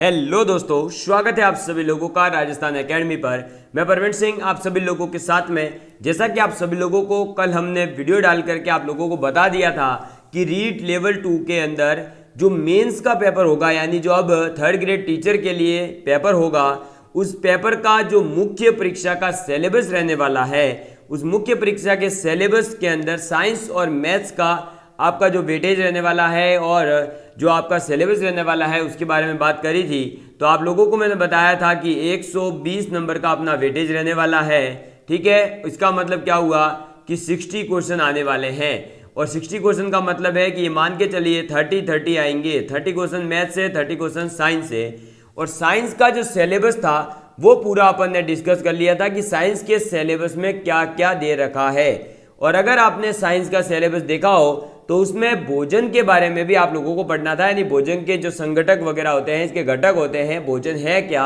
Hello दोस्तों, स्वागत है आप सभी लोगों का राजस्थान एकेडमी पर। मैं परवीन सिंह आप सभी लोगों के साथ में। जैसा कि आप सभी लोगों को कल हमने वीडियो डाल करके आप लोगों को बता दिया था कि रीट लेवल 2 के अंदर जो मेंस का पेपर होगा, यानी जो अब थर्ड ग्रेड टीचर के लिए पेपर होगा, उस पेपर का जो मुख्य परीक्षा का सिलेबस रहने वाला है, उस मुख्य परीक्षा के सिलेबस के अंदर साइंस और मैथ्स का आपका जो वेटेज रहने वाला है और जो आपका सिलेबस रहने वाला है उसके बारे में बात करी थी। तो आप लोगों को मैंने बताया था कि 120 नंबर का अपना वेटेज रहने वाला है। ठीक है, इसका मतलब क्या हुआ कि 60 क्वेश्चन आने वाले हैं। और 60 क्वेश्चन का मतलब है कि ये मान के चलिए 30 आएंगे। 30 क्वेश्चन मैथ से, 30 क्वेश्चन साइंस से। और साइंस का जो सिलेबस था वो पूरा अपन ने डिस्कस कर लिया था कि साइंस के सिलेबस में क्या क्या दे रखा है। और अगर आपने साइंस का सिलेबस देखा हो तो उसमें भोजन के बारे में भी आप लोगों को पढ़ना था, यानी भोजन के जो संगठक वगैरह होते हैं, इसके घटक होते हैं, भोजन है क्या,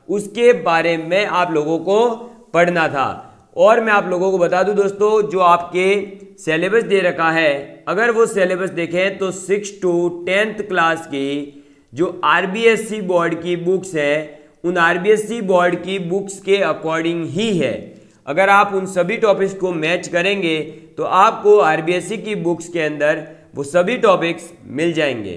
उसके बारे में आप लोगों को पढ़ना था। और मैं आप लोगों को बता दूं दोस्तों, जो आपके सिलेबस दे रखा है, अगर वो सिलेबस देखें तो 6 to 10th क्लास की जो आरबीएससी बोर्ड की बुक्स है, उन आरबीएससी बोर्ड की बुक्स के अकॉर्डिंग ही है। अगर आप उन सभी टॉपिक्स को मैच करेंगे तो आपको आरबीएससी की बुक्स के अंदर वो सभी टॉपिक्स मिल जाएंगे।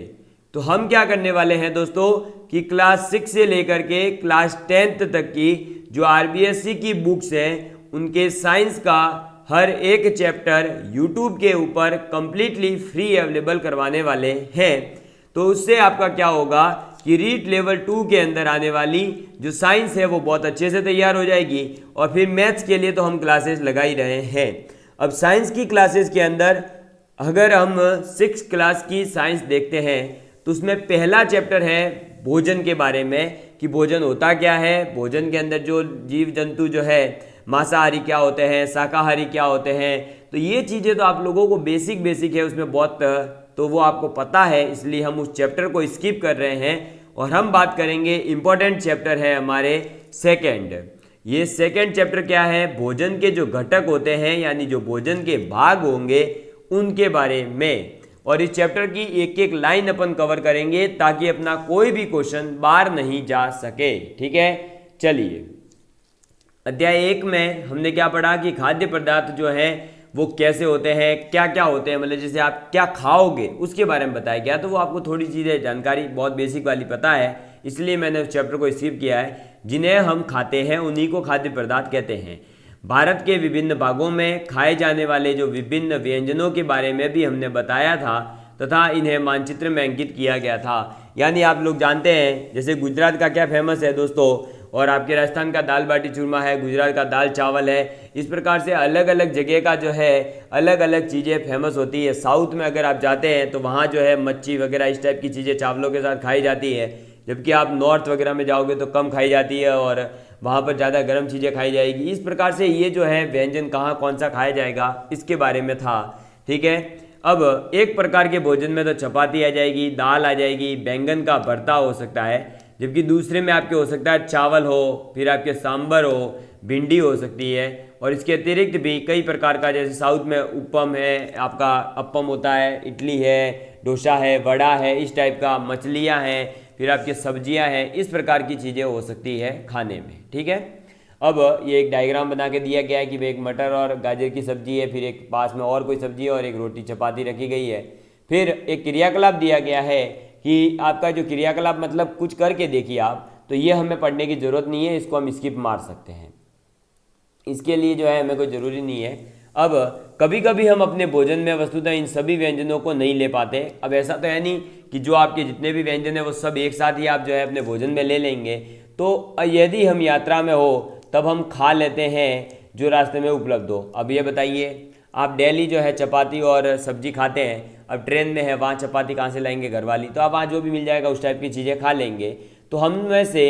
तो हम क्या करने वाले हैं दोस्तों कि क्लास 6 से लेकर के क्लास 10th तक की जो आरबीएससी की बुक्स हैं, उनके साइंस का हर एक चैप्टर यूट्यूब के ऊपर कंप्लीटली फ्री अवेलेबल करवाने वाले हैं। तो उससे आपका क्या होगा कि रीट लेवल 2 के अंदर आने वाली जो साइंस है वो बहुत अच्छे से तैयार हो जाएगी। और फिर मैथ्स के लिए तो हम क्लासेस लगा ही रहे हैं। अब साइंस की क्लासेस के अंदर अगर हम 6 क्लास की साइंस देखते हैं तो उसमें पहला चैप्टर है भोजन के बारे में कि भोजन होता क्या है, भोजन के अंदर जो जीव जंतु जो है, मांसाहारी क्या होते हैं, शाकाहारी क्या होते हैं। तो ये चीज़ें तो आप लोगों को बेसिक है, उसमें बहुत तो वो आपको पता है, इसलिए हम उस चैप्टर को स्किप कर रहे हैं। और हम बात करेंगे इंपॉर्टेंट चैप्टर है हमारे सेकंड। ये सेकंड चैप्टर क्या है, भोजन के जो घटक होते हैं, यानी जो भोजन के भाग होंगे उनके बारे में। और इस चैप्टर की एक एक लाइन अपन कवर करेंगे ताकि अपना कोई भी क्वेश्चन बाहर नहीं जा सके। ठीक है, चलिए अध्याय 1 में हमने क्या पढ़ा कि खाद्य पदार्थ जो है वो कैसे होते हैं, क्या क्या होते हैं, मतलब जैसे आप क्या खाओगे उसके बारे में बताया गया। तो वो आपको थोड़ी चीज़ें जानकारी बहुत बेसिक वाली पता है, इसलिए मैंने उस चैप्टर को स्किप किया है। जिन्हें हम खाते हैं उन्हीं को खाद्य पदार्थ कहते हैं। भारत के विभिन्न भागों में खाए जाने वाले जो विभिन्न व्यंजनों के बारे में भी हमने बताया था तथा इन्हें मानचित्र में अंकित किया गया था। यानी आप लोग जानते हैं जैसे गुजरात का क्या फेमस है दोस्तों, और आपके राजस्थान का दाल बाटी चूरमा है, गुजरात का दाल चावल है। इस प्रकार से अलग अलग जगह का जो है अलग अलग चीज़ें फेमस होती है। साउथ में अगर आप जाते हैं तो वहाँ जो है मच्छी वगैरह इस टाइप की चीज़ें चावलों के साथ खाई जाती है, जबकि आप नॉर्थ वगैरह में जाओगे तो कम खाई जाती है और वहाँ पर ज़्यादा गर्म चीज़ें खाई जाएगी। इस प्रकार से ये जो है व्यंजन कहाँ कौन सा खाया जाएगा इसके बारे में था। ठीक है, अब एक प्रकार के भोजन में तो चपाती आ जाएगी, दाल आ जाएगी, बैंगन का भरता हो सकता है, जबकि दूसरे में आपके हो सकता है चावल हो, फिर आपके सांभर हो, भिंडी हो सकती है। और इसके अतिरिक्त भी कई प्रकार का, जैसे साउथ में उपम है, आपका अपम होता है, इडली है, डोसा है, वड़ा है, इस टाइप का, मछलियाँ हैं, फिर आपकी सब्जियाँ हैं। इस प्रकार की चीज़ें हो सकती है खाने में। ठीक है, अब ये एक डायग्राम बना के दिया गया है कि एक मटर और गाजर की सब्जी है, फिर एक पास में और कोई सब्जी है और एक रोटी चपाती रखी गई है। फिर एक क्रियाकलाप दिया गया है कि आपका जो क्रियाकलाप मतलब कुछ करके देखिए आप, तो ये हमें पढ़ने की ज़रूरत नहीं है, इसको हम स्किप मार सकते हैं, इसके लिए जो है हमें कोई ज़रूरी नहीं है। अब कभी कभी हम अपने भोजन में वस्तुतः इन सभी व्यंजनों को नहीं ले पाते। अब ऐसा तो है नहीं कि जो आपके जितने भी व्यंजन है वो सब एक साथ ही आप जो है अपने भोजन में ले लेंगे। तो यदि हम यात्रा में हो तब हम खा लेते हैं जो रास्ते में उपलब्ध हो। अब ये बताइए, आप डेली जो है चपाती और सब्जी खाते हैं, अब ट्रेन में है, वहाँ चपाती कहाँ से लाएंगे घर वाली, तो आप वहाँ जो भी मिल जाएगा उस टाइप की चीज़ें खा लेंगे। तो हम में से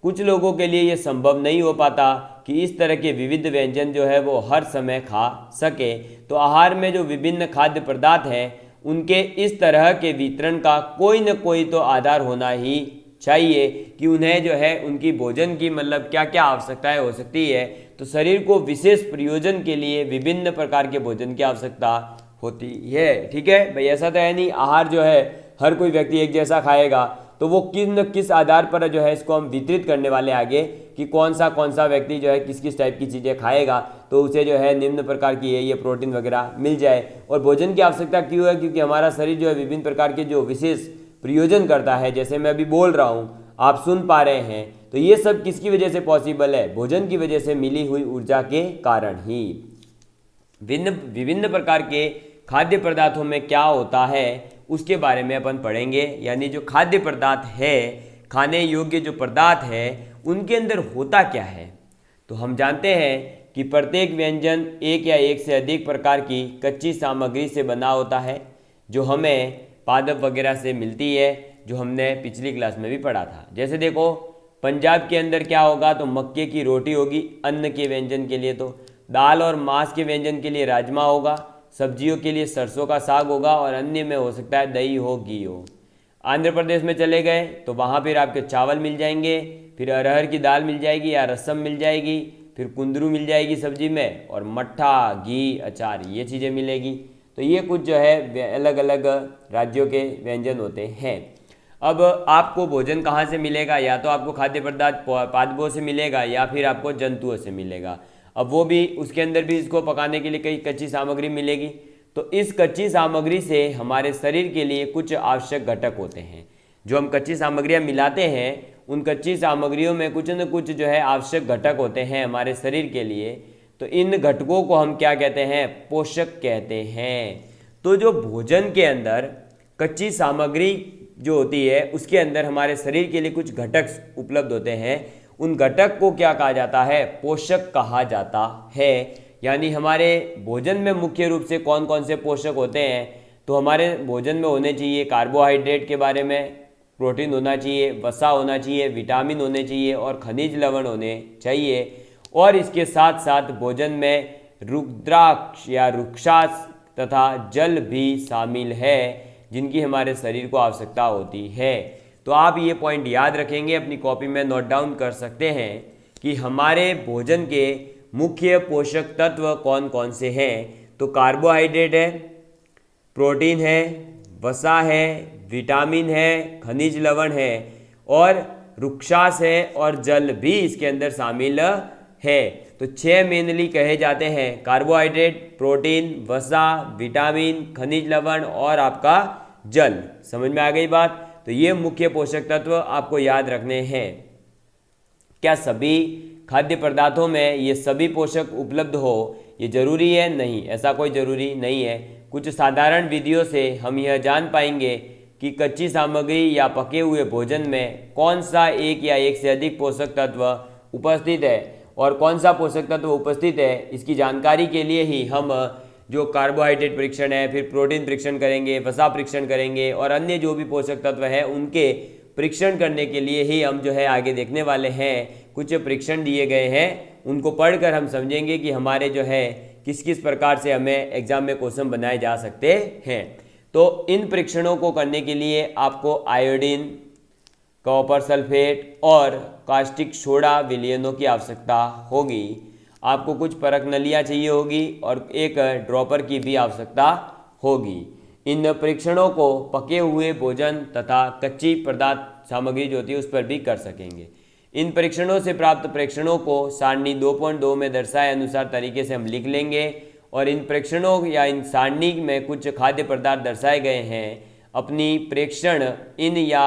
कुछ लोगों के लिए ये संभव नहीं हो पाता कि इस तरह के विविध व्यंजन जो है वो हर समय खा सके। तो आहार में जो विभिन्न खाद्य पदार्थ हैं उनके इस तरह के वितरण का कोई न कोई तो आधार होना ही चाहिए कि उन्हें जो है उनकी भोजन की मतलब क्या क्या आवश्यकताएं हो सकती है। तो शरीर को विशेष प्रयोजन के लिए विभिन्न प्रकार के भोजन की आवश्यकता होती है। ठीक है भाई, ऐसा तो है नहीं आहार जो है हर कोई व्यक्ति एक जैसा खाएगा। तो वो किस आधार पर जो है इसको हम वितरित करने वाले आगे कि कौन सा व्यक्ति जो है किस टाइप की चीज़ें खाएगा तो उसे जो है निम्न प्रकार की ये प्रोटीन वगैरह मिल जाए। और भोजन की आवश्यकता क्यों है? क्योंकि हमारा शरीर जो है विभिन्न प्रकार के जो विशेष प्रयोजन करता है, जैसे मैं अभी बोल रहा हूँ, आप सुन पा रहे हैं, तो ये सब किसकी वजह से पॉसिबल है? भोजन की वजह से मिली हुई ऊर्जा के कारण ही। विभिन्न प्रकार के खाद्य पदार्थों में क्या होता है उसके बारे में अपन पढ़ेंगे। यानी जो खाद्य पदार्थ है, खाने योग्य जो पदार्थ है, उनके अंदर होता क्या है। तो हम जानते हैं कि प्रत्येक व्यंजन एक या एक से अधिक प्रकार की कच्ची सामग्री से बना होता है, जो हमें पादप वगैरह से मिलती है, जो हमने पिछली क्लास में भी पढ़ा था। जैसे देखो, पंजाब के अंदर क्या होगा, तो मक्के की रोटी होगी अन्न के व्यंजन के लिए, तो दाल और मांस के व्यंजन के लिए राजमा होगा, सब्जियों के लिए सरसों का साग होगा, और अन्य में हो सकता है दही हो, घी हो। आंध्र प्रदेश में चले गए तो वहाँ फिर आपके चावल मिल जाएंगे, फिर अरहर की दाल मिल जाएगी या रसम मिल जाएगी, फिर कुंदरू मिल जाएगी सब्जी में, और मट्ठा, घी, अचार, ये चीज़ें मिलेगी। तो ये कुछ जो है अलग अलग राज्यों के व्यंजन होते हैं। अब आपको भोजन कहाँ से मिलेगा? या तो आपको खाद्य पदार्थ पादपों से मिलेगा या फिर आपको जंतुओं से मिलेगा। अब वो भी, उसके अंदर भी इसको पकाने के लिए कई कच्ची सामग्री मिलेगी। तो इस कच्ची सामग्री से हमारे शरीर के लिए कुछ आवश्यक घटक होते हैं। जो हम कच्ची सामग्रियाँ मिलाते हैं, उन कच्ची सामग्रियों में कुछ न कुछ जो है आवश्यक घटक होते हैं हमारे शरीर के लिए। तो इन घटकों को हम क्या कहते हैं? पोषक कहते हैं। तो जो भोजन के अंदर कच्ची सामग्री जो होती है, उसके अंदर हमारे शरीर के लिए कुछ घटक उपलब्ध होते हैं। उन घटक को क्या कहा जाता है? पोषक कहा जाता है। यानी हमारे भोजन में मुख्य रूप से कौन कौन से पोषक होते हैं? तो हमारे भोजन में होने चाहिए कार्बोहाइड्रेट के बारे में, प्रोटीन होना चाहिए, वसा होना चाहिए, विटामिन होने चाहिए और खनिज लवण होने चाहिए। और इसके साथ साथ भोजन में रुद्राक्ष या रुक्षास तथा जल भी शामिल है, जिनकी हमारे शरीर को आवश्यकता होती है। तो आप ये पॉइंट याद रखेंगे, अपनी कॉपी में नोट डाउन कर सकते हैं कि हमारे भोजन के मुख्य पोषक तत्व कौन कौन से हैं। तो कार्बोहाइड्रेट है, प्रोटीन है, वसा है, विटामिन है, खनिज लवण है और रुक्षास है, और जल भी इसके अंदर शामिल है। तो 6 मेनली कहे जाते हैं: कार्बोहाइड्रेट, प्रोटीन, वसा, विटामिन, खनिज लवण और आपका जल। समझ में आ गई बात? तो ये मुख्य पोषक तत्व आपको याद रखने हैं। क्या सभी खाद्य पदार्थों में ये सभी पोषक उपलब्ध हो ये जरूरी है? नहीं, ऐसा कोई जरूरी नहीं है। कुछ साधारण विधियों से हम यह जान पाएंगे कि कच्ची सामग्री या पके हुए भोजन में कौन सा एक या एक से अधिक पोषक तत्व उपस्थित है और कौन सा पोषक तत्व उपस्थित है। इसकी जानकारी के लिए ही हम जो कार्बोहाइड्रेट परीक्षण है, फिर प्रोटीन परीक्षण करेंगे, वसा परीक्षण करेंगे और अन्य जो भी पोषक तत्व है उनके परीक्षण करने के लिए ही हम जो है आगे देखने वाले हैं। कुछ परीक्षण दिए गए हैं, उनको पढ़कर हम समझेंगे कि हमारे जो है किस किस प्रकार से हमें एग्जाम में क्वेश्चन बनाए जा सकते हैं। तो इन परीक्षणों को करने के लिए आपको आयोडीन, कॉपर सल्फेट और कास्टिक सोडा विलयनों की आवश्यकता होगी। आपको कुछ परख नलियाँ चाहिए होगी और एक ड्रॉपर की भी आवश्यकता होगी। इन परीक्षणों को पके हुए भोजन तथा कच्ची पदार्थ सामग्री जो होती है उस पर भी कर सकेंगे। इन परीक्षणों से प्राप्त प्रेक्षणों को सारणी 2.2 में दर्शाए अनुसार तरीके से हम लिख लेंगे और इन प्रेक्षणों या इन सारणी में कुछ खाद्य पदार्थ दर्शाए गए हैं। अपनी प्रेक्षण इन या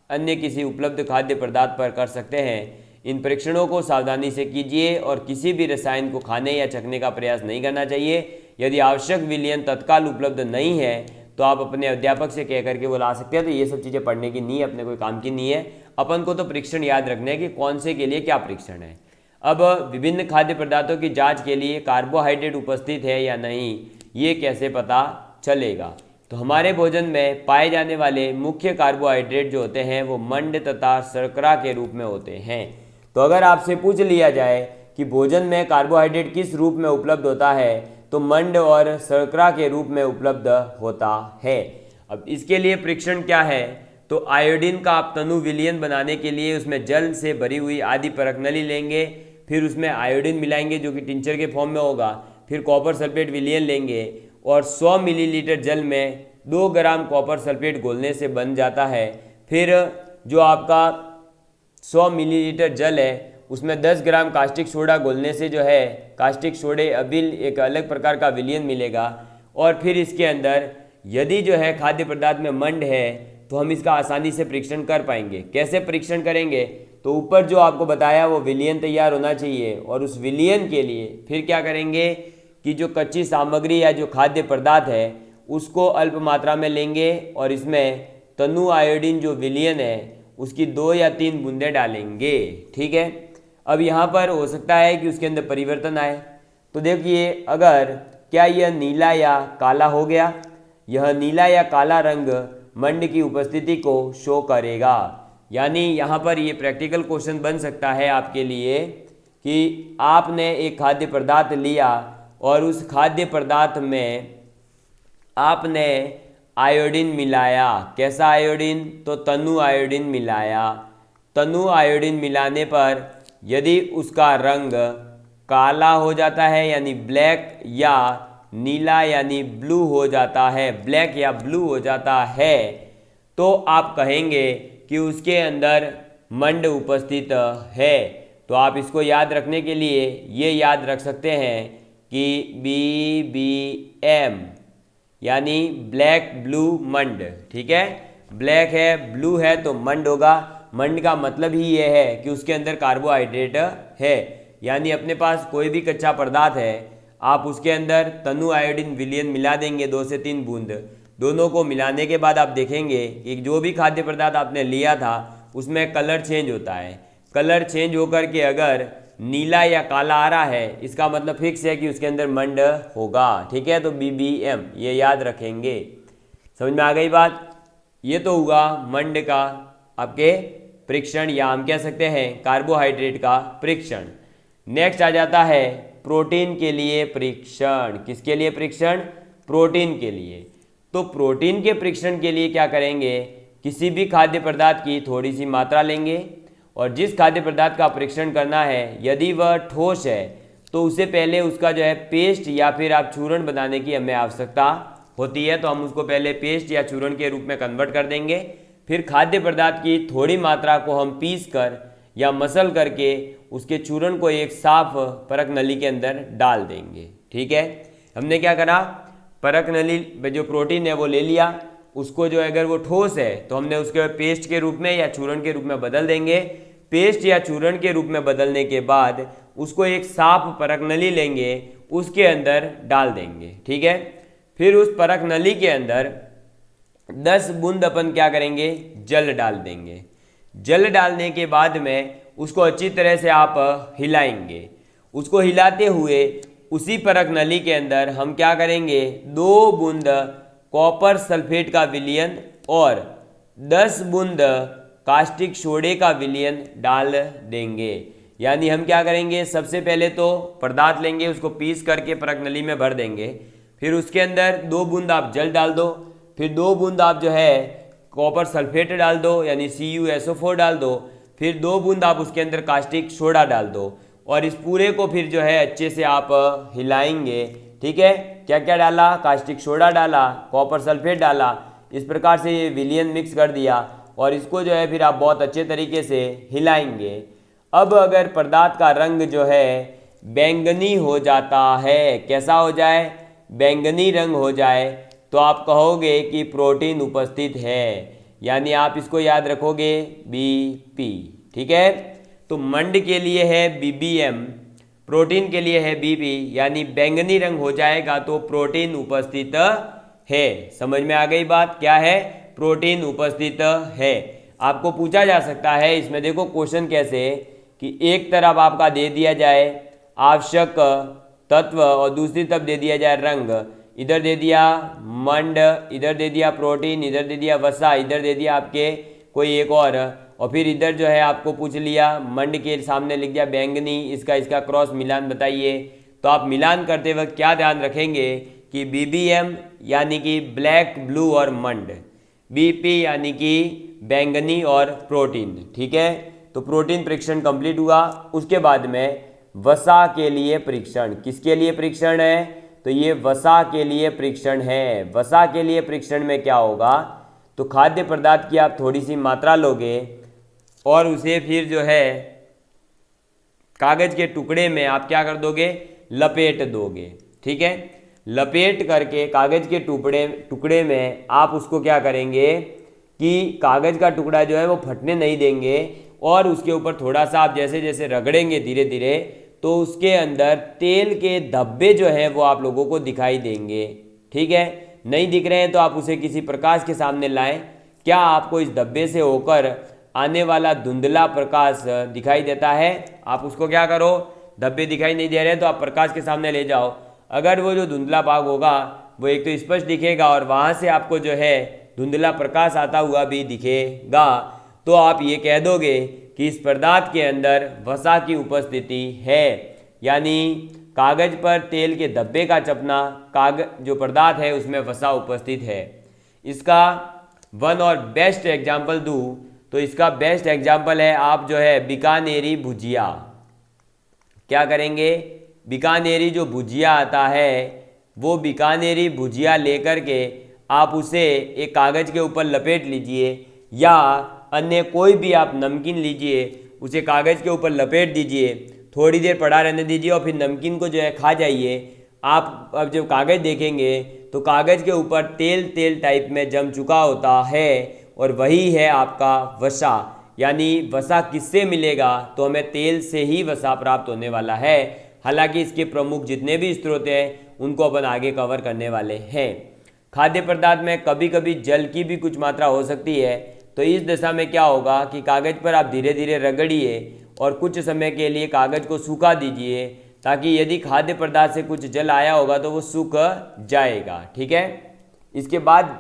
अन्य किसी उपलब्ध खाद्य पदार्थ पर कर सकते हैं। इन परीक्षणों को सावधानी से कीजिए और किसी भी रसायन को खाने या चखने का प्रयास नहीं करना चाहिए। यदि आवश्यक विलयन तत्काल उपलब्ध नहीं है तो आप अपने अध्यापक से कह करके वो ला सकते हैं। तो ये सब चीज़ें पढ़ने की नहीं है, अपने कोई काम की नहीं है। अपन को तो परीक्षण याद रखने हैं कि कौन से के लिए क्या परीक्षण है। अब विभिन्न खाद्य पदार्थों की जांच के लिए कार्बोहाइड्रेट उपस्थित है या नहीं ये कैसे पता चलेगा। तो हमारे भोजन में पाए जाने वाले मुख्य कार्बोहाइड्रेट जो होते हैं वो मंड तथा शर्करा के रूप में होते हैं। तो अगर आपसे पूछ लिया जाए कि भोजन में कार्बोहाइड्रेट किस रूप में उपलब्ध होता है तो मंड और शर्करा के रूप में उपलब्ध होता है। अब इसके लिए परीक्षण क्या है, तो आयोडीन का आप तनु विलयन बनाने के लिए उसमें जल से भरी हुई आधी परख नली लेंगे, फिर उसमें आयोडीन मिलाएंगे जो कि टिंचर के फॉर्म में होगा, फिर कॉपर सल्फेट विलयन लेंगे और 100 मिलीलीटर जल में 2 ग्राम कॉपर सल्फेट घोलने से बन जाता है। फिर जो आपका 100 मिलीलीटर जल है उसमें 10 ग्राम कास्टिक सोडा घोलने से जो है कास्टिक सोडे अबिल एक अलग प्रकार का विलयन मिलेगा। और फिर इसके अंदर यदि जो है खाद्य पदार्थ में मंड है तो हम इसका आसानी से परीक्षण कर पाएंगे। कैसे परीक्षण करेंगे, तो ऊपर जो आपको बताया वो विलयन तैयार होना चाहिए, और उस विलयन के लिए फिर क्या करेंगे कि जो कच्ची सामग्री या जो खाद्य पदार्थ है उसको अल्प मात्रा में लेंगे और इसमें तनु आयोडीन जो विलयन है उसकी 2 या 3 बूंदें डालेंगे। ठीक है, अब यहाँ पर हो सकता है कि उसके अंदर परिवर्तन आए। तो देखिए, अगर क्या यह नीला या काला हो गया, यह नीला या काला रंग मंड की उपस्थिति को शो करेगा। यानी यहाँ पर ये प्रैक्टिकल क्वेश्चन बन सकता है आपके लिए कि आपने एक खाद्य पदार्थ लिया और उस खाद्य पदार्थ में आपने आयोडीन मिलाया। कैसा आयोडीन, तो तनु आयोडीन मिलाया। तनु आयोडीन मिलाने पर यदि उसका रंग काला हो जाता है यानी ब्लैक, या नीला यानी ब्लू हो जाता है, ब्लैक या ब्लू हो जाता है, तो आप कहेंगे कि उसके अंदर मंड उपस्थित है। तो आप इसको याद रखने के लिए ये याद रख सकते हैं कि BBM यानी ब्लैक ब्लू मंड। ठीक है, ब्लैक है, ब्लू है तो मंड होगा। मंड का मतलब ही ये है कि उसके अंदर कार्बोहाइड्रेट है। यानी अपने पास कोई भी कच्चा पदार्थ है, आप उसके अंदर तनु आयोडीन विलयन मिला देंगे 2 से 3 बूंद। दोनों को मिलाने के बाद आप देखेंगे कि जो भी खाद्य पदार्थ आपने लिया था उसमें कलर चेंज होता है। कलर चेंज होकर के अगर नीला या काला आ रहा है, इसका मतलब फिक्स है कि उसके अंदर मंड होगा। ठीक है, तो BBM ये याद रखेंगे। समझ में आ गई बात। ये तो हुआ मंड का आपके परीक्षण, या हम कह सकते हैं कार्बोहाइड्रेट का परीक्षण। नेक्स्ट आ जाता है प्रोटीन के लिए परीक्षण। किसके लिए परीक्षण, प्रोटीन के लिए। तो प्रोटीन के परीक्षण के लिए क्या करेंगे, किसी भी खाद्य पदार्थ की थोड़ी सी मात्रा लेंगे और जिस खाद्य पदार्थ का परीक्षण करना है यदि वह ठोस है तो उससे पहले उसका जो है पेस्ट या फिर आप चूर्ण बनाने की हमें आवश्यकता होती है। तो हम उसको पहले पेस्ट या चूर्ण के रूप में कन्वर्ट कर देंगे। फिर खाद्य पदार्थ की थोड़ी मात्रा को हम पीस कर या मसल करके उसके चूर्ण को एक साफ परख नली के अंदर डाल देंगे। ठीक है, हमने क्या करा, परख नली में जो प्रोटीन है वो ले लिया, उसको जो अगर वो ठोस है तो हमने उसके पेस्ट के रूप में या चूर्ण के रूप में बदल देंगे। पेस्ट या चूर्ण के रूप में बदलने के बाद उसको एक साफ परख नली लेंगे, उसके अंदर डाल देंगे। ठीक है, फिर उस परख नली के अंदर 10 बूंद अपन क्या करेंगे, जल डाल देंगे। जल डालने के बाद में उसको अच्छी तरह से आप हिलाएंगे। उसको हिलाते हुए उसी परख नली के अंदर हम क्या करेंगे, 2 बूंद कॉपर सल्फेट का विलयन और 10 बूंद कास्टिक सोडे का विलयन डाल देंगे। यानी हम क्या करेंगे, सबसे पहले तो पदार्थ लेंगे, उसको पीस करके परख नली में भर देंगे। फिर उसके अंदर 2 बूंद आप जल डाल दो, फिर 2 बूंद आप जो है कॉपर सल्फेट डाल दो यानी CuSO4 डाल दो, फिर 2 बूंद आप उसके अंदर कास्टिक सोडा डाल दो और इस पूरे को फिर जो है अच्छे से आप हिलाएंगे। ठीक है, क्या क्या डाला, कास्टिक सोडा डाला, कॉपर सल्फेट डाला, इस प्रकार से ये विलयन मिक्स कर दिया और इसको जो है फिर आप बहुत अच्छे तरीके से हिलाएंगे। अब अगर पदार्थ का रंग जो है बैंगनी हो जाता है, कैसा हो जाए, बैंगनी रंग हो जाए, तो आप कहोगे कि प्रोटीन उपस्थित है। यानी आप इसको याद रखोगे BP। ठीक है, तो मंड के लिए है BBM, प्रोटीन के लिए है BP। यानी बैंगनी रंग हो जाएगा तो प्रोटीन उपस्थित है। समझ में आ गई बात, क्या है, प्रोटीन उपस्थित है। आपको पूछा जा सकता है इसमें, देखो क्वेश्चन कैसे कि एक तरफ आपका दे दिया जाए आवश्यक तत्व और दूसरी तरफ दे दिया जाए रंग। इधर दे दिया मंड, इधर दे दिया प्रोटीन, इधर दे दिया वसा, इधर दे दिया आपके कोई एक और फिर इधर जो है आपको पूछ लिया मंड के सामने लिख दिया बैंगनी, इसका क्रॉस मिलान बताइए। तो आप मिलान करते वक्त क्या ध्यान रखेंगे कि BBM यानी कि ब्लैक ब्लू और मंड, BP यानी कि बैंगनी और प्रोटीन। ठीक है, तो प्रोटीन परीक्षण कंप्लीट हुआ। उसके बाद में वसा के लिए परीक्षण, किसके लिए परीक्षण है, तो ये वसा के लिए परीक्षण है। वसा के लिए परीक्षण में क्या होगा, तो खाद्य पदार्थ की आप थोड़ी सी मात्रा लोगे और उसे फिर जो है कागज के टुकड़े में आप क्या कर दोगे, लपेट दोगे। ठीक है, लपेट करके कागज के टुकड़े में आप उसको क्या करेंगे कि कागज का टुकड़ा जो है वो फटने नहीं देंगे और उसके ऊपर थोड़ा सा आप जैसे जैसे रगड़ेंगे धीरे धीरे तो उसके अंदर तेल के धब्बे जो है वो आप लोगों को दिखाई देंगे। ठीक है, नहीं दिख रहे हैं तो आप उसे किसी प्रकाश के सामने लाएं। क्या आपको इस धब्बे से होकर आने वाला धुंधला प्रकाश दिखाई देता है? आप उसको क्या करो, धब्बे दिखाई नहीं दे रहे तो आप प्रकाश के सामने ले जाओ। अगर वो जो धुंधला भाग होगा वो एक तो स्पष्ट दिखेगा और वहाँ से आपको जो है धुंधला प्रकाश आता हुआ भी दिखेगा, तो आप ये कह दोगे कि इस पदार्थ के अंदर वसा की उपस्थिति है। यानी कागज पर तेल के धब्बे का चपना, कागज जो पदार्थ है उसमें वसा उपस्थित है। इसका वन और बेस्ट एग्जाम्पल दूँ तो इसका बेस्ट एग्जाम्पल है आप जो है बीकानेरी भुजिया। क्या करेंगे, बीकानेरी जो भुजिया आता है वो बीकानेरी भुजिया लेकर के आप उसे एक कागज़ के ऊपर लपेट लीजिए या अन्य कोई भी आप नमकीन लीजिए, उसे कागज़ के ऊपर लपेट दीजिए, थोड़ी देर पड़ा रहने दीजिए और फिर नमकीन को जो है खा जाइए। आप अब जब कागज़ देखेंगे तो कागज़ के ऊपर तेल तेल टाइप में जम चुका होता है और वही है आपका वसा। यानी वसा किससे मिलेगा, तो हमें तेल से ही वसा प्राप्त होने वाला है। हालांकि इसके प्रमुख जितने भी स्रोत हैं उनको अपन आगे कवर करने वाले हैं। खाद्य पदार्थ में कभी कभी जल की भी कुछ मात्रा हो सकती है, तो इस दशा में क्या होगा कि कागज़ पर आप धीरे धीरे रगड़िए और कुछ समय के लिए कागज़ को सूखा दीजिए ताकि यदि खाद्य पदार्थ से कुछ जल आया होगा तो वो सूख जाएगा। ठीक है, इसके बाद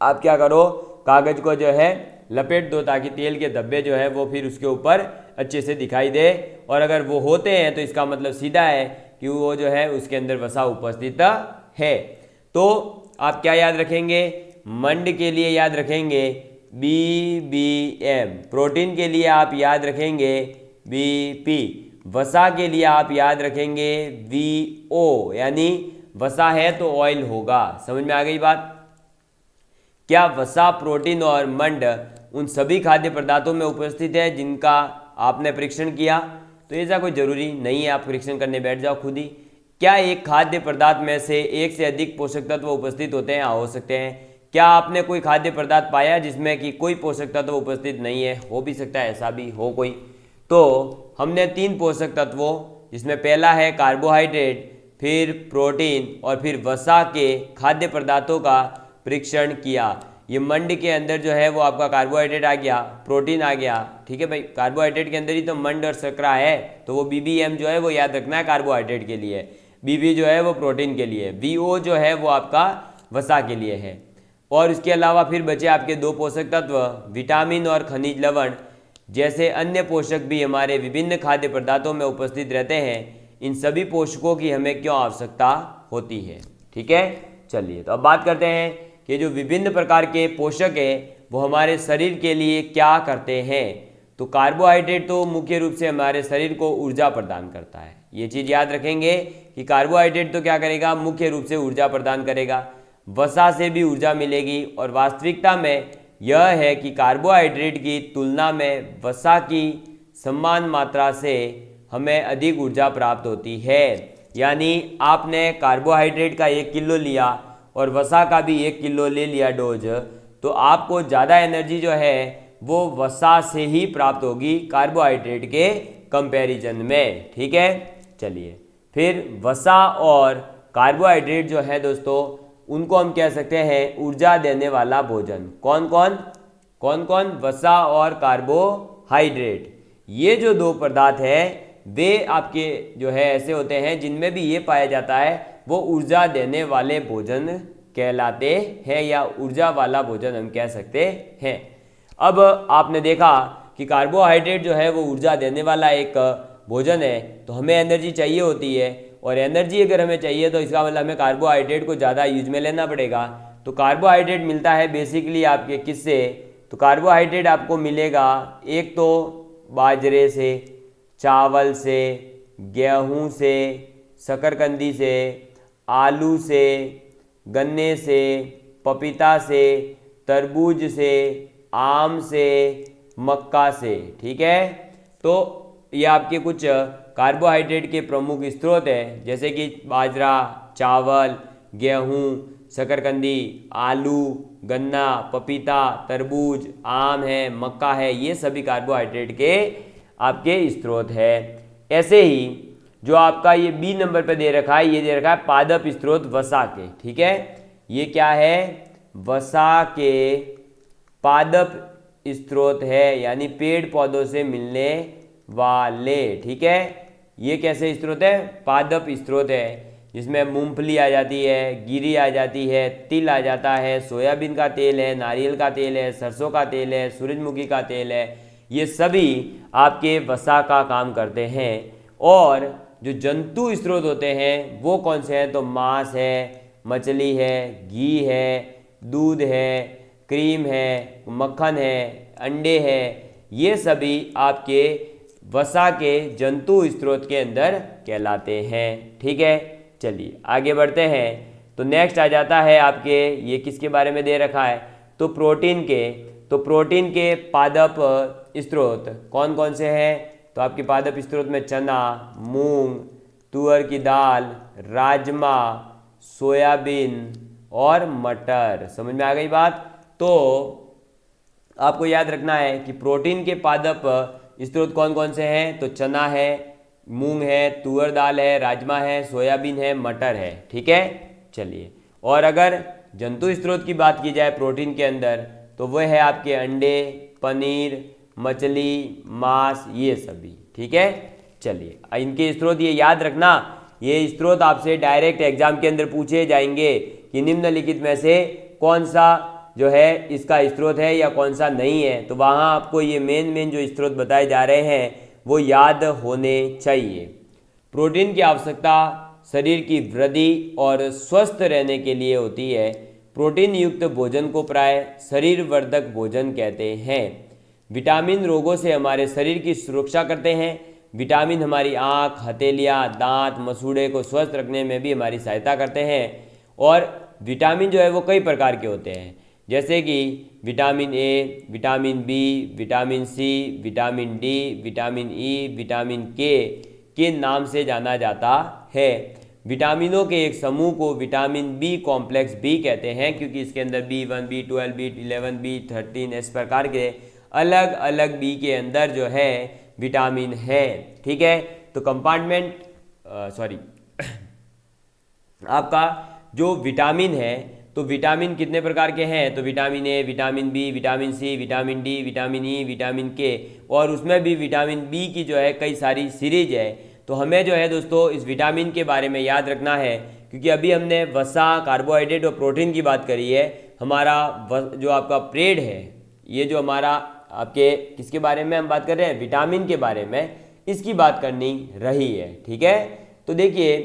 आप क्या करो, कागज़ को जो है लपेट दो ताकि तेल के धब्बे जो है वो फिर उसके ऊपर अच्छे से दिखाई दे, और अगर वो होते हैं तो इसका मतलब सीधा है कि वो जो है उसके अंदर वसा उपस्थित है। तो आप क्या याद रखेंगे, मंड के लिए याद रखेंगे BBM, प्रोटीन के लिए आप याद रखेंगे BP, वसा के लिए आप याद रखेंगे VO, यानी वसा है तो ऑयल होगा। समझ में आ गई बात? क्या वसा, प्रोटीन और मंड उन सभी खाद्य पदार्थों में उपस्थित है जिनका आपने परीक्षण किया? तो ऐसा कोई जरूरी नहीं है आप परीक्षण करने बैठ जाओ खुद ही। क्या एक खाद्य पदार्थ में से एक से अधिक पोषक तत्व उपस्थित होते हैं? हो सकते हैं। क्या आपने कोई खाद्य पदार्थ पाया जिसमें कि कोई पोषक तत्व उपस्थित नहीं है? हो भी सकता है, ऐसा भी हो कोई। तो हमने 3 पोषक तत्वों, जिसमें पहला है कार्बोहाइड्रेट, फिर प्रोटीन और फिर वसा के खाद्य पदार्थों का परीक्षण किया। ये मंड के अंदर जो है वो आपका कार्बोहाइड्रेट आ गया, प्रोटीन आ गया। ठीक है भाई, कार्बोहाइड्रेट के अंदर ही तो मंड और शर्करा है, तो वो BBM जो है वो याद रखना है कार्बोहाइड्रेट के लिए, BB जो है वो प्रोटीन के लिए, VO जो है वो आपका वसा के लिए है। और इसके अलावा फिर बचे आपके 2 पोषक तत्व, विटामिन और खनिज लवण। जैसे अन्य पोषक भी हमारे विभिन्न खाद्य पदार्थों में उपस्थित रहते हैं, इन सभी पोषकों की हमें क्यों आवश्यकता होती है? ठीक है, चलिए तो अब बात करते हैं कि जो विभिन्न प्रकार के पोषक है वो हमारे शरीर के लिए क्या करते हैं। तो कार्बोहाइड्रेट तो मुख्य रूप से हमारे शरीर को ऊर्जा प्रदान करता है। ये चीज़ याद रखेंगे कि कार्बोहाइड्रेट तो क्या करेगा, मुख्य रूप से ऊर्जा प्रदान करेगा। वसा से भी ऊर्जा मिलेगी और वास्तविकता में यह है कि कार्बोहाइड्रेट की तुलना में वसा की समान मात्रा से हमें अधिक ऊर्जा प्राप्त होती है। यानी आपने कार्बोहाइड्रेट का 1 किलो लिया और वसा का भी 1 किलो ले लिया डोज, तो आपको ज़्यादा एनर्जी जो है वो वसा से ही प्राप्त होगी कार्बोहाइड्रेट के कंपैरिजन में। ठीक है, चलिए फिर वसा और कार्बोहाइड्रेट जो है दोस्तों, उनको हम कह सकते हैं ऊर्जा देने वाला भोजन। कौन कौन? वसा और कार्बोहाइड्रेट। ये जो 2 पदार्थ हैं वे आपके जो है ऐसे होते हैं जिनमें भी ये पाया जाता है वो ऊर्जा देने वाले भोजन कहलाते हैं, या ऊर्जा वाला भोजन हम कह सकते हैं। अब आपने देखा कि कार्बोहाइड्रेट जो है वो ऊर्जा देने वाला एक भोजन है, तो हमें एनर्जी चाहिए होती है, और एनर्जी अगर हमें चाहिए तो इसका मतलब हमें कार्बोहाइड्रेट को ज़्यादा यूज में लेना पड़ेगा। तो कार्बोहाइड्रेट मिलता है बेसिकली आपके किससे? तो कार्बोहाइड्रेट आपको मिलेगा एक तो बाजरे से, चावल से, गेहूं से, शकरकंदी से, आलू से, गन्ने से, पपीता से, तरबूज से, आम से, मक्का से। ठीक है, तो ये आपके कुछ कार्बोहाइड्रेट के प्रमुख स्रोत हैं, जैसे कि बाजरा, चावल, गेहूँ, शकरकंदी, आलू, गन्ना, पपीता, तरबूज, आम है, मक्का है, ये सभी कार्बोहाइड्रेट के आपके स्रोत है। ऐसे ही जो आपका ये बी नंबर पे दे रखा है, ये दे रखा है पादप स्रोत वसा के। ठीक है, ये क्या है, वसा के पादप स्रोत है, यानी पेड़ पौधों से मिलने वाले। ठीक है, ये कैसे स्रोत है, पादप स्रोत है, जिसमें मूंगफली आ जाती है, गिरी आ जाती है, तिल आ जाता है, सोयाबीन का तेल है, नारियल का तेल है, सरसों का तेल है, सूरजमुखी का तेल है, ये सभी आपके वसा का काम करते हैं। और जो जंतु स्रोत होते हैं वो कौन से हैं, तो मांस है, मछली है, घी है, दूध है, क्रीम है, मक्खन है, अंडे है, ये सभी आपके वसा के जंतु स्रोत के अंदर कहलाते हैं। ठीक है, चलिए आगे बढ़ते हैं। तो नेक्स्ट आ जाता है आपके, ये किसके बारे में दे रखा है, तो प्रोटीन के। तो प्रोटीन के पादप स्रोत कौन कौन से हैं, तो आपके पादप स्रोत में चना, मूंग, तुअर की दाल, राजमा, सोयाबीन और मटर। समझ में आ गई बात। तो आपको याद रखना है कि प्रोटीन के पादप स्रोत कौन कौन से हैं, तो चना है, मूंग है, तुअर दाल है, राजमा है, सोयाबीन है, मटर है। ठीक है, चलिए। और अगर जंतु स्रोत की बात की जाए प्रोटीन के अंदर, तो वह है आपके अंडे, पनीर, मछली, मांस, ये सभी। ठीक है, चलिए इनके स्रोत ये याद रखना, ये स्रोत आपसे डायरेक्ट एग्जाम के अंदर पूछे जाएंगे कि निम्नलिखित में से कौन सा जो है इसका स्रोत है या कौन सा नहीं है। तो वहाँ आपको ये मेन जो स्रोत बताए जा रहे हैं वो याद होने चाहिए। प्रोटीन की आवश्यकता शरीर की वृद्धि और स्वस्थ रहने के लिए होती है। प्रोटीन युक्त भोजन को प्राय शरीर वर्धक भोजन कहते हैं। विटामिन रोगों से हमारे शरीर की सुरक्षा करते हैं। विटामिन हमारी आँख, हथेलियाँ, दांत, मसूड़े को स्वस्थ रखने में भी हमारी सहायता करते हैं। और विटामिन जो है वो कई प्रकार के होते हैं, जैसे कि vitamin A, vitamin B, vitamin C, vitamin D, vitamin E, vitamin K नाम से जाना जाता है। विटामिनों के एक समूह को विटामिन बी कॉम्प्लेक्स बी कहते हैं, क्योंकि इसके अंदर B1, B12, B11, B13 इस प्रकार के अलग अलग बी के अंदर जो है विटामिन है। ठीक है, तो कंपार्टमेंट आपका जो विटामिन है, तो विटामिन कितने प्रकार के हैं, तो vitamin A, vitamin B, vitamin C, vitamin D, vitamin E, vitamin K, और उसमें भी विटामिन बी की जो है कई सारी सीरीज है। तो हमें जो है दोस्तों इस विटामिन के बारे में याद रखना है, क्योंकि अभी हमने वसा, कार्बोहाइड्रेट और प्रोटीन की बात करी है। हमारा जो आपका प्रेड है, ये जो हमारा आपके किसके बारे में हम बात कर रहे हैं, विटामिन के बारे में, इसकी बात करनी रही है। ठीक है, तो देखिए,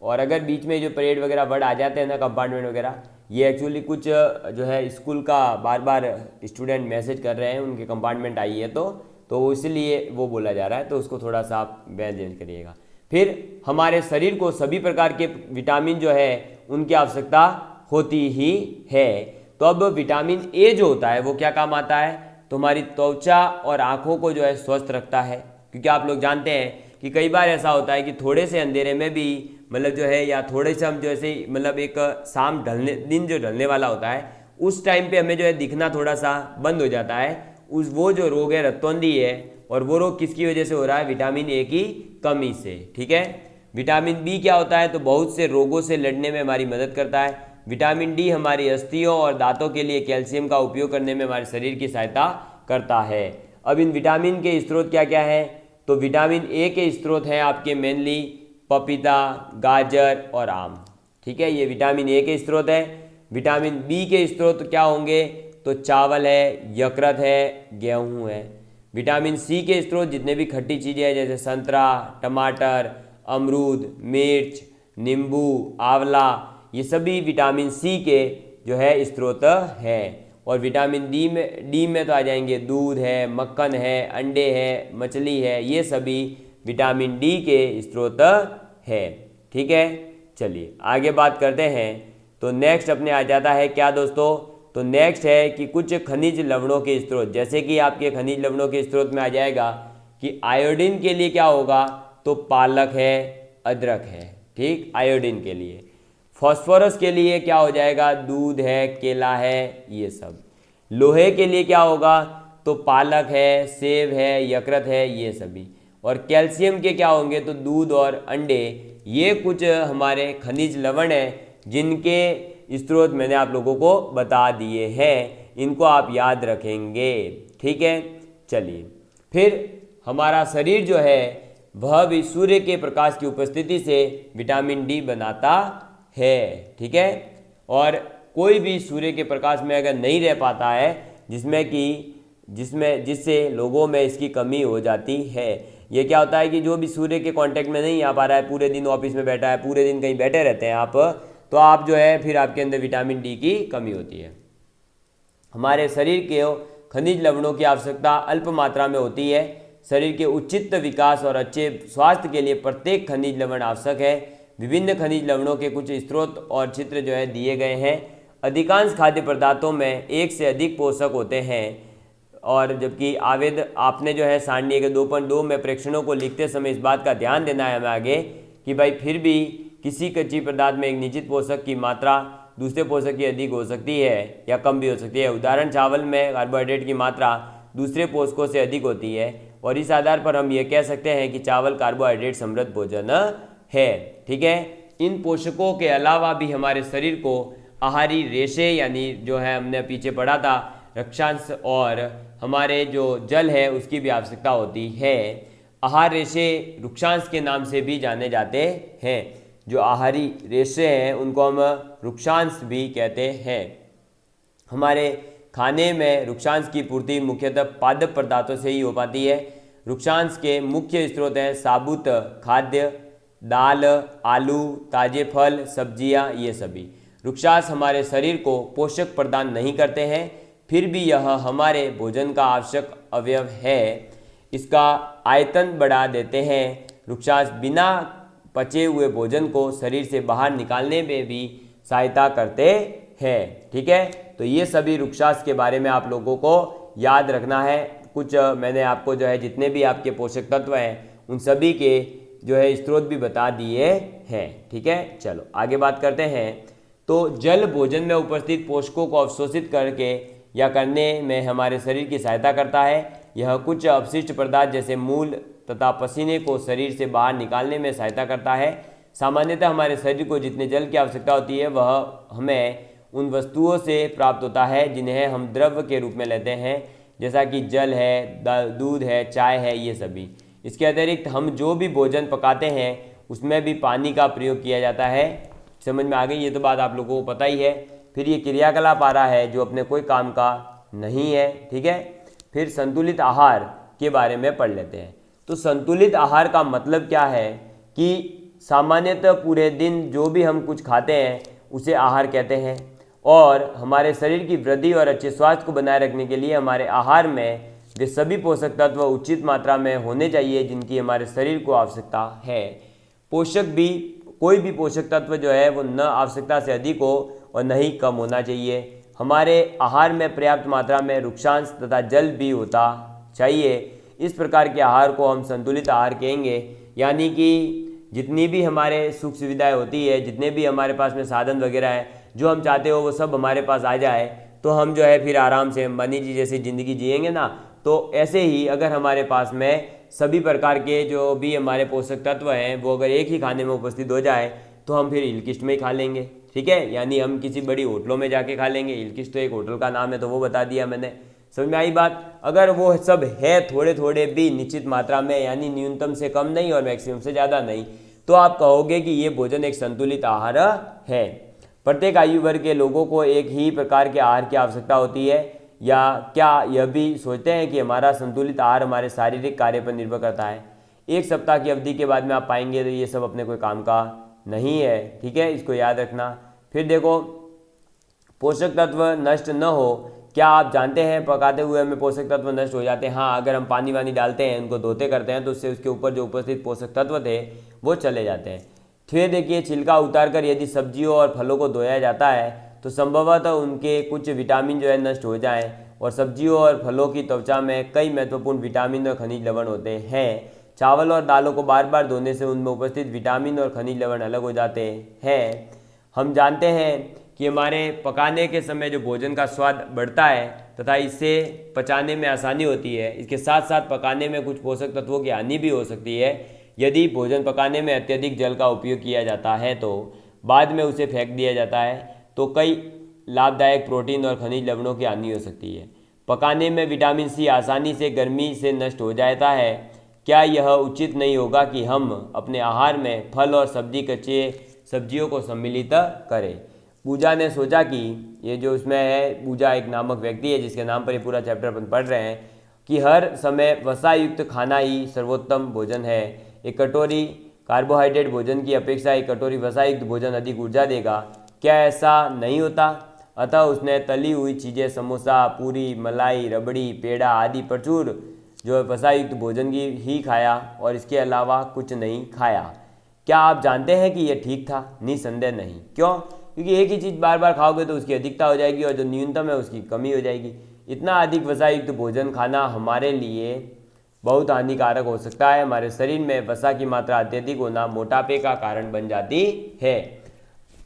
और अगर बीच में जो परेड वगैरह वर्ड आ जाते हैं ना, कंपार्टमेंट वगैरह, ये एक्चुअली कुछ जो है स्कूल का बार बार स्टूडेंट मैसेज कर रहे हैं, उनके कंपार्टमेंट आई है तो इसलिए वो बोला जा रहा है, तो उसको थोड़ा सा आप चेंज करिएगा। फिर हमारे शरीर को सभी प्रकार के विटामिन जो है उनकी आवश्यकता होती ही है। तो अब विटामिन ए जो होता है वो क्या काम आता है, तो हमारी त्वचा और आँखों को जो है स्वस्थ रखता है। क्योंकि आप लोग जानते हैं कि कई बार ऐसा होता है कि थोड़े से अंधेरे में भी मतलब जो है, या थोड़े से हम जो ऐसे मतलब एक शाम दिन जो ढलने वाला होता है उस टाइम पे हमें जो है दिखना थोड़ा सा बंद हो जाता है। वो जो रोग है रतौंधी है, और वो रोग किसकी वजह से हो रहा है, विटामिन ए की कमी से। ठीक है, विटामिन बी क्या होता है, तो बहुत से रोगों से लड़ने में हमारी मदद करता है। विटामिन डी हमारी अस्थियों और दांतों के लिए कैल्शियम का उपयोग करने में हमारे शरीर की सहायता करता है। अब इन विटामिन के स्रोत क्या क्या हैं, तो विटामिन ए के स्रोत हैं आपके मेनली पपीता, गाजर और आम। ठीक है, ये विटामिन ए के स्रोत है। विटामिन बी के स्रोत क्या होंगे, तो चावल है, यकृत है, गेहूं है। विटामिन सी के स्रोत जितने भी खट्टी चीज़ें हैं, जैसे संतरा, टमाटर, अमरूद, मिर्च, नींबू, आंवला, ये सभी विटामिन सी के जो है स्रोत है। और विटामिन डी में तो आ जाएंगे दूध है, मक्खन है, अंडे है, मछली है, ये सभी विटामिन डी के स्रोत है। ठीक है, चलिए आगे बात करते हैं। तो नेक्स्ट अपने आ जाता है क्या दोस्तों, तो नेक्स्ट है कि कुछ खनिज लवणों के स्रोत, जैसे कि आपके खनिज लवणों के स्रोत में आ जाएगा कि आयोडीन के लिए क्या होगा, तो पालक है, अदरक है, ठीक, आयोडीन के लिए। फॉस्फोरस के लिए क्या हो जाएगा, दूध है, केला है, ये सब। लोहे के लिए क्या होगा, तो पालक है, सेब है, यकृत है, ये सभी। और कैल्शियम के क्या होंगे, तो दूध और अंडे। ये कुछ हमारे खनिज लवण हैं जिनके स्रोत मैंने आप लोगों को बता दिए हैं, इनको आप याद रखेंगे, ठीक है। चलिए, फिर हमारा शरीर जो है वह भी सूर्य के प्रकाश की उपस्थिति से विटामिन डी बनाता है, ठीक है। और कोई भी सूर्य के प्रकाश में अगर नहीं रह पाता है, जिससे लोगों में इसकी कमी हो जाती है। ये क्या होता है कि जो भी सूर्य के कांटेक्ट में नहीं आ पा रहा है, पूरे दिन ऑफिस में बैठा है, पूरे दिन कहीं बैठे रहते हैं आप, तो आप जो है फिर आपके अंदर विटामिन डी की कमी होती है। हमारे शरीर के खनिज लवणों की आवश्यकता अल्प मात्रा में होती है। शरीर के उचित विकास और अच्छे स्वास्थ्य के लिए प्रत्येक खनिज लवण आवश्यक है। विभिन्न खनिज लवणों के कुछ स्रोत और चित्र जो है दिए गए हैं। अधिकांश खाद्य पदार्थों में एक से अधिक पोषक होते हैं, और जबकि आपने जो है सारणी के 2.2 में प्रेक्षणों को लिखते समय इस बात का ध्यान देना है हमें आगे कि भाई फिर भी किसी कच्ची पदार्थ में एक निश्चित पोषक की मात्रा दूसरे पोषक की अधिक हो सकती है या कम भी हो सकती है। उदाहरण, चावल में कार्बोहाइड्रेट की मात्रा दूसरे पोषकों से अधिक होती है, और इस आधार पर हम ये कह सकते हैं कि चावल कार्बोहाइड्रेट समृद्ध भोजन है, ठीक है। इन पोषकों के अलावा भी हमारे शरीर को आहारी रेशे, यानी जो है हमने पीछे पढ़ा था रक्षांश, और हमारे जो जल है उसकी भी आवश्यकता होती है। आहार रेशे रुक्षांश के नाम से भी जाने जाते हैं। जो आहारी रेशे हैं उनको हम रुक्षांश भी कहते हैं। हमारे खाने में रुक्षांश की पूर्ति मुख्यतः पादप पदार्थों से ही हो पाती है। रुक्षांश के मुख्य स्रोत हैं साबुत खाद्य, दाल, आलू, ताजे फल, सब्जियां, ये सभी। रुक्षांश हमारे शरीर को पोषक प्रदान नहीं करते हैं, फिर भी यह हमारे भोजन का आवश्यक अवयव है। इसका आयतन बढ़ा देते हैं। रुक्षांश बिना पचे हुए भोजन को शरीर से बाहर निकालने में भी सहायता करते हैं, ठीक है। तो ये सभी रुक्षांश के बारे में आप लोगों को याद रखना है। कुछ मैंने आपको जो है जितने भी आपके पोषक तत्व हैं उन सभी के जो है स्रोत भी बता दिए हैं, ठीक है। चलो आगे बात करते हैं। तो जल भोजन में उपस्थित पोषकों को अवशोषित करके या करने में हमारे शरीर की सहायता करता है। यह कुछ अपशिष्ट पदार्थ जैसे मूल तथा पसीने को शरीर से बाहर निकालने में सहायता करता है। सामान्यतः हमारे शरीर को जितने जल की आवश्यकता होती है वह हमें उन वस्तुओं से प्राप्त होता है जिन्हें हम द्रव्य के रूप में लेते हैं, जैसा कि जल है, दूध है, चाय है, ये सभी। इसके अतिरिक्त हम जो भी भोजन पकाते हैं उसमें भी पानी का प्रयोग किया जाता है। समझ में आ गई, ये तो बात आप लोगों को पता ही है। फिर ये क्रियाकलाप आ रहा है जो अपने कोई काम का नहीं है, ठीक है। फिर संतुलित आहार के बारे में पढ़ लेते हैं। तो संतुलित आहार का मतलब क्या है कि सामान्यतः पूरे दिन जो भी हम कुछ खाते हैं उसे आहार कहते हैं, और हमारे शरीर की वृद्धि और अच्छे स्वास्थ्य को बनाए रखने के लिए हमारे आहार में वे सभी पोषक तत्व उचित मात्रा में होने चाहिए जिनकी हमारे शरीर को आवश्यकता है। कोई भी पोषक तत्व जो है वो न आवश्यकता से अधिक हो और न ही कम होना चाहिए। हमारे आहार में पर्याप्त मात्रा में रुक्षांश तथा जल भी होता चाहिए। इस प्रकार के आहार को हम संतुलित आहार कहेंगे, यानी कि जितनी भी हमारे सुख सुविधाएं होती है, जितने भी हमारे पास में साधन वगैरह हैं, जो हम चाहते हो वो सब हमारे पास आ जाए तो हम जो है फिर आराम से अंबानी जी जैसी ज़िंदगी जिएंगे ना। तो ऐसे ही अगर हमारे पास में सभी प्रकार के जो भी हमारे पोषक तत्व हैं वो अगर एक ही खाने में उपस्थित हो जाए तो हम फिर इलकिस्ट में ही खा लेंगे, ठीक है। यानी हम किसी बड़ी होटलों में जाके खा लेंगे। इलकिस्ट तो एक होटल का नाम है, तो वो बता दिया मैंने। समझ में आई बात। अगर वो सब है थोड़े थोड़े भी निश्चित मात्रा में, यानी न्यूनतम से कम नहीं और मैक्सिमम से ज़्यादा नहीं, तो आप कहोगे कि ये भोजन एक संतुलित आहार है। प्रत्येक आयु वर्ग के लोगों को एक ही प्रकार के आहार की आवश्यकता होती है, या क्या यह भी सोचते हैं कि हमारा संतुलित आहार हमारे शारीरिक कार्य पर निर्भर करता है? एक सप्ताह की अवधि के बाद में आप पाएंगे तो ये सब अपने कोई काम का नहीं है, ठीक है। इसको याद रखना। फिर देखो, पोषक तत्व नष्ट न हो, क्या आप जानते हैं पकाते हुए हमें पोषक तत्व नष्ट हो जाते हैं? हाँ, अगर हम पानी वानी डालते हैं, उनको धोते करते हैं, तो उससे उसके ऊपर जो उपस्थित पोषक तत्व थे वो चले जाते हैं। फिर देखिए, छिलका उतार कर यदि सब्जियों और फलों को धोया जाता है तो संभवतः उनके कुछ विटामिन जो है नष्ट हो जाएं। और सब्जियों और फलों की त्वचा में कई महत्वपूर्ण विटामिन और खनिज लवण होते हैं। चावल और दालों को बार बार धोने से उनमें उपस्थित विटामिन और खनिज लवण अलग हो जाते हैं। हम जानते हैं कि हमारे पकाने के समय जो भोजन का स्वाद बढ़ता है तथा इससे पचाने में आसानी होती है। इसके साथ साथ पकाने में कुछ पोषक तत्वों की हानि भी हो सकती है। यदि भोजन पकाने में अत्यधिक जल का उपयोग किया जाता है तो बाद में उसे फेंक दिया जाता है तो कई लाभदायक प्रोटीन और खनिज लवणों की हानि हो सकती है। पकाने में विटामिन सी आसानी से गर्मी से नष्ट हो जाता है। क्या यह उचित नहीं होगा कि हम अपने आहार में फल और कच्चे सब्जियों को सम्मिलित करें? पूजा ने सोचा कि ये जो उसमें है, पूजा एक नामक व्यक्ति है जिसके नाम पर ये पूरा चैप्टर अपन पढ़ रहे हैं, कि हर समय वसा युक्त खाना ही सर्वोत्तम भोजन है। एक कटोरी कार्बोहाइड्रेट भोजन की अपेक्षा एक कटोरी वसा युक्त भोजन अधिक ऊर्जा देगा। क्या ऐसा नहीं होता? अतः उसने तली हुई चीज़ें, समोसा, पूरी, मलाई, रबड़ी, पेड़ा आदि प्रचुर जो वसा युक्त भोजन की ही खाया और इसके अलावा कुछ नहीं खाया। क्या आप जानते हैं कि यह ठीक था? निसंदेह नहीं। क्यों? क्योंकि एक ही चीज़ बार बार खाओगे तो उसकी अधिकता हो जाएगी और जो न्यूनतम है उसकी कमी हो जाएगी। इतना अधिक वसा युक्त भोजन खाना हमारे लिए बहुत हानिकारक हो सकता है। हमारे शरीर में वसा की मात्रा अत्यधिक होना मोटापे का कारण बन जाती है।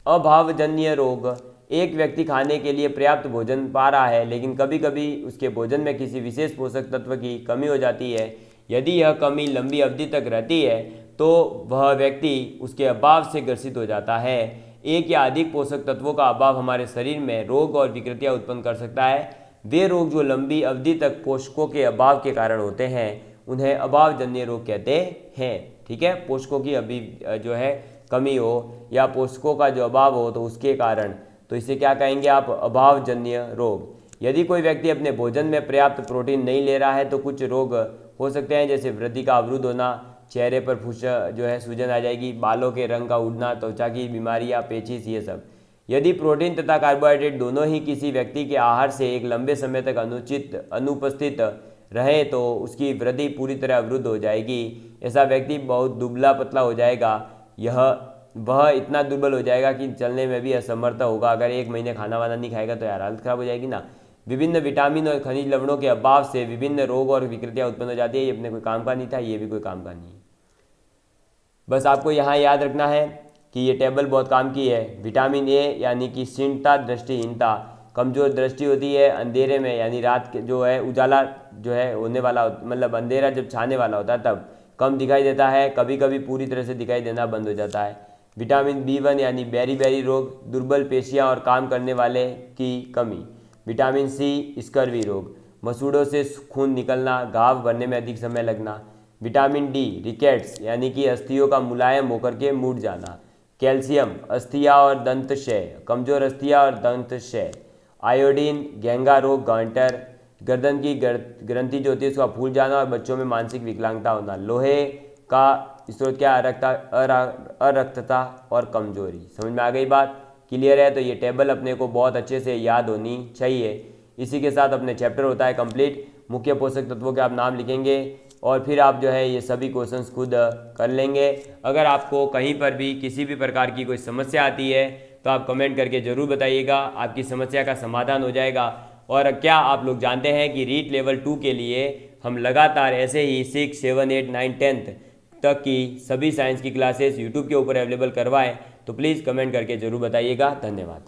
अभावजन्य रोग। एक व्यक्ति खाने के लिए पर्याप्त भोजन पा रहा है लेकिन कभी कभी उसके भोजन में किसी विशेष पोषक तत्व की कमी हो जाती है। यदि यह कमी लंबी अवधि तक रहती है तो वह व्यक्ति उसके अभाव से ग्रसित हो जाता है। एक या अधिक पोषक तत्वों का अभाव हमारे शरीर में रोग और विकृतियां उत्पन्न कर सकता है। वे रोग जो लंबी अवधि तक पोषकों के अभाव के कारण होते हैं उन्हें अभावजन्य रोग कहते हैं। ठीक है, पोषकों की अभी जो है कमी हो या पोषकों का जो अभाव हो तो उसके कारण, तो इसे क्या कहेंगे आप? अभावजन्य रोग। यदि कोई व्यक्ति अपने भोजन में पर्याप्त प्रोटीन नहीं ले रहा है तो कुछ रोग हो सकते हैं, जैसे वृद्धि का अवरुद्ध होना, चेहरे पर जो है सूजन आ जाएगी, बालों के रंग का उड़ना, त्वचा की बीमारियां, पेचिश, ये सब। यदि प्रोटीन तथा कार्बोहाइड्रेट दोनों ही किसी व्यक्ति के आहार से एक लंबे समय तक अनुपस्थित रहे तो उसकी वृद्धि पूरी तरह अवरुद्ध हो जाएगी। ऐसा व्यक्ति बहुत दुबला पतला हो जाएगा। वह इतना दुर्बल हो जाएगा कि चलने में भी असमर्थ होगा। अगर 1 महीने खाना वाना नहीं खाएगा तो यार हालत खराब हो जाएगी ना। विभिन्न विटामिन और खनिज लवणों के अभाव से विभिन्न रोग और विकृतियां उत्पन्न हो जाती है। ये अपने कोई काम का नहीं था, ये भी कोई काम का नहीं है। बस आपको यहाँ याद रखना है कि ये टेबल बहुत काम की है। विटामिन ए यानी कि क्षीणता, दृष्टिहीनता, कमजोर दृष्टि होती है अंधेरे में, यानी रात के जो है उजाला जो है होने वाला, मतलब अंधेरा जब छाने वाला होता है तब कम दिखाई देता है, कभी कभी पूरी तरह से दिखाई देना बंद हो जाता है। विटामिन B1 यानी बेरी रोग, दुर्बल पेशियां और काम करने वाले की कमी। विटामिन सी, स्कर्वी रोग, मसूड़ों से खून निकलना, घाव भरने में अधिक समय लगना। विटामिन डी, रिकेट्स यानी कि अस्थियों का मुलायम होकर के मुड़ जाना। कैल्शियम, अस्थियां और दंत क्षय, कमजोर अस्थियां और दंत क्षय। आयोडीन, घेंगा रोग, गांटर, गर्दन की ग्रंथि जो होती है उसका फूल जाना और बच्चों में मानसिक विकलांगता होना। लोहे का स्रोत क्या? अरक्तता और कमजोरी। समझ में आ गई बात? क्लियर है? तो ये टेबल अपने को बहुत अच्छे से याद होनी चाहिए। इसी के साथ अपने चैप्टर होता है कंप्लीट। मुख्य पोषक तत्वों के आप नाम लिखेंगे और फिर आप जो है ये सभी क्वेश्चंस खुद कर लेंगे। अगर आपको कहीं पर भी किसी भी प्रकार की कोई समस्या आती है तो आप कमेंट करके ज़रूर बताइएगा, आपकी समस्या का समाधान हो जाएगा। और क्या आप लोग जानते हैं कि रीट लेवल 2 के लिए हम लगातार ऐसे ही 6, 7, 8, 9, 10 तक की सभी साइंस की क्लासेस यूट्यूब के ऊपर अवेलेबल करवाएं? तो प्लीज़ कमेंट करके ज़रूर बताइएगा। धन्यवाद।